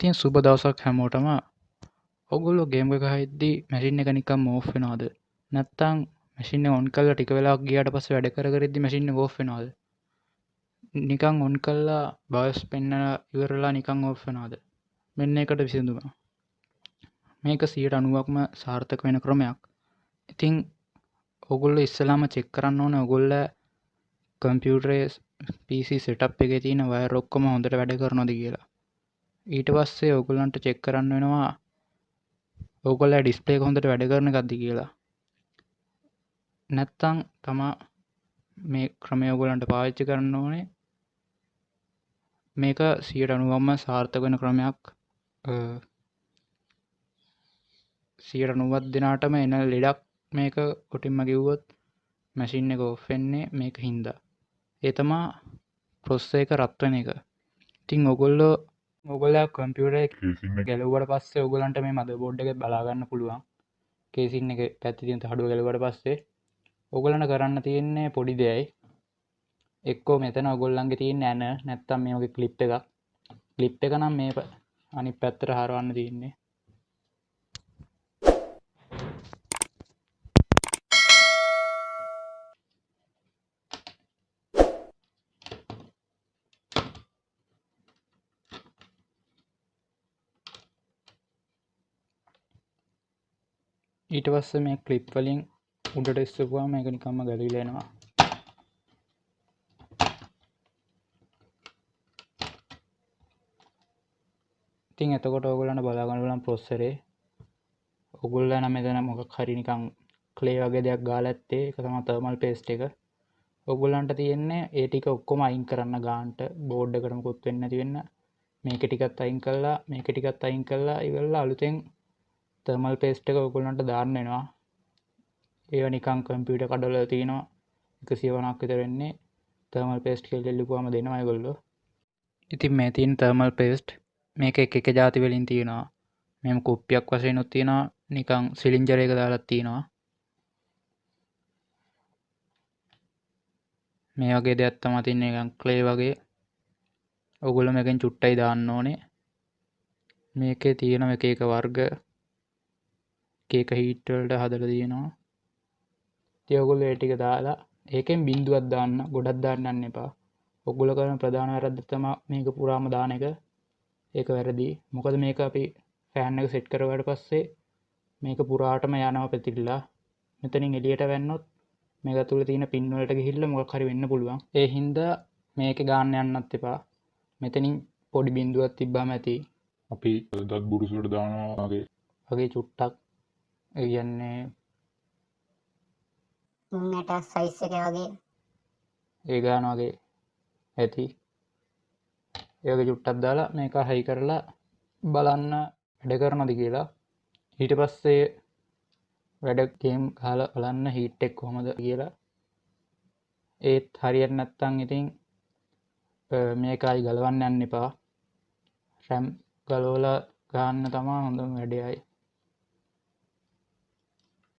ඉතින් සුබ දවසක් හැමෝටම. ඔයගොල්ලෝ ගේම් එක ගහද්දී මැෂින් එක නිකන් ඕෆ් වෙනවද? නැත්නම් මැෂින් එක ඔන් කරලා ටික වෙලාවක් ගියාට පස්සේ වැඩ කර කර ඉද්දි මැෂින් එක ඕෆ් වෙනවද? නිකන් ඔන් කරලා BIOS පෙන්නලා ඉවරලා නිකන් ඕෆ් වෙනවද? මෙන්න ඒකට විසඳුම. මේක 90%ක්ම සාර්ථක වෙන ක්‍රමයක්. ඉතින් ඔයගොල්ලෝ ඉස්සෙල්ලාම චෙක් කරන්න ඕනේ ඔයගොල්ලෝ කම්පියුටරේ PC setup එකේ තියෙන වයර් ඔක්කොම හොඳට වැඩ කරනවද කියලා. ඊට පස්සේ ඔයගොල්ලන්ට චෙක් කරන්න වෙනවා ඔයගොල්ලෝ ඩිස්ප්ලේ එක හොඳට වැඩ කරන එකක්ද කියලා. නැත්තම් තමා මේ ක්‍රමය ඔයගොල්ලන්ට පාවිච්චි කරන්න ඕනේ. මේක 90%ක්ම සාර්ථක වෙන ක්‍රමයක්. 90% දිනාටම එන ලෙඩක් මේක කොටින්ම කිව්වොත් මැෂින් එක ඔෆ් වෙන්නේ මේක හින්දා. ඒ තමා ප්‍රොසෙසර් එක රත් වෙන එක. ඉතින් ඔයගොල්ලෝ කම්පියුටරේ ගැලවුවට පස්සේ ඔයගොල්ලන්ට මේ මදර්බෝඩ් එක බලා ගන්න පුළුවන්. කේසින් එක පැත්තේ තියෙන තහඩුව ගැලවුවට පස්සේ ඔයගොල්ලන්ට කරන්න තියෙන්නේ පොඩි දෙයයි. එක්කෝ මෙතන ඔයගොල්ලන්ගේ තියෙන ඇන නැත්තම් මේ වගේ ක්ලිප් එකක්. ක්ලිප් එක නම් මේ අනිත් පැත්තට හරවන්න තියෙන්නේ. ඊට පස්සේ මේ ක්ලිප් වලින් උඩට ඉස්සුවාම මේක නිකම්ම ගැලවිලා එනවා. ඉතින් එතකොට ඔයගොල්ලන්ට බලා ගන්න පුළුවන් ප්‍රොසෙසරේ ඔයගොල්ලෝ නම් මෙතන මොකක් හරි නිකන් ක්ලේ වගේ දෙයක් ගාලා ඇත්තේ ඒක තමයි තර්මල් පේස්ට් එක. ඔයගොල්ලන්ට තියෙන්නේ ඒ ටික ඔක්කොම අයින් කරන්න ගන්නට බෝඩ් එකට මොකුත් වෙන්නේ නැති වෙන්න. මේක ටිකත් අයින් කළා මේක ටිකත් අයින් කළා ඉවරලා අලුතෙන් තර්මල් පේස්ට් එක ඔයගොල්ලන්ට දාන්න වෙනවා. ඒව නිකන් කම්පියුටර් කඩවල තියෙනවා 150ක් විතර වෙන්නේ තර්මල් පේස්ට් කියලා ඉල්ලුවාම දෙනවා ඒගොල්ලෝ. ඉතින් මේ තියෙන තර්මල් පේස්ට් මේක එක જાති වලින් තියෙනවා. මෙහෙම කුප්පියක් වශයෙන් උත් තියෙනවා නිකන් සිලින්ඩර් එක දාලා තියෙනවා. මේ වගේ දෙයක් තමයි තින්නේ නිකන් ක්ලේ වගේ. ඔයගොල්ලෝ මේකෙන් චුට්ටයි දාන්න ඕනේ. මේකේ තියෙන එක එක වර්ග එක හීට් වලට හදලා තියෙනවා. ඉතින් ඔයගොල්ලෝ ඒ ටික දාලා ඒකෙන් බිඳුවක් දාන්න ගොඩක් දාන්න යන්න එපා. ඔයගොල්ලෝ කරන ප්‍රධාන වැරද්ද තමයි මේක පුරාම දාන එක. ඒක වැරදි. මොකද මේක අපි ෆෑන් එක සෙට් කරුවාට පස්සේ මේක පුරාටම යනවා පැතිරිලා. මෙතනින් එළියට වැන්නොත් මේක ඇතුලේ තියෙන පින් වලට ගිහිල්ලා මොකක් හරි වෙන්න පුළුවන්. ඒ හින්දා මේක ගන්න යන්නත් එපා. මෙතනින් පොඩි බිඳුවක් තිබ්බම ඇති. අපි දත් බුරුසුවට දානවා වගේ චුට්ටක්. ඒ කියන්නේ මීටර් සයිස් එක වගේ ඒ ගාන වගේ ඇති. ඒ වගේ චුට්ටක් දාලා මේක හයි කරලා බලන්න වැඩ කරනවද කියලා. ඊට පස්සේ වැඩ ගේම් ගහලා බලන්න හීට් එක කොහමද කියලා. ඒත් හරියට නැත්තම් ඉතින් මේකයි ගලවන්න යන්න එපා. RAM ගලවලා ගන්න තමයි හොඳම වැඩේයි.